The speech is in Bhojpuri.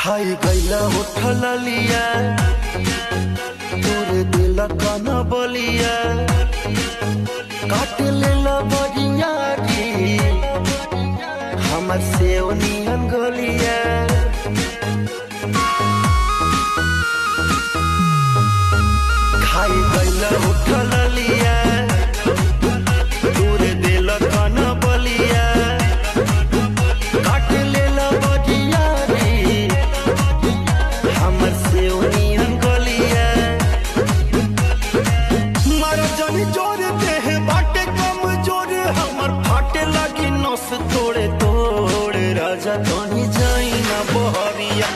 खाई गईला उठल लिया तोरे दिल काना बलिया काट लेला बजिया री हमर से नियन गलिया खाई गईला उठल लिया तोरे दिल काना बलिया काट लेला बजिया री हमर से नियन गलिया मारा जानी जोर देह बाटे कम जोर हमर फाटे लगी नस तोड़े तोड़े राजा तोनी जाई ना बहरिया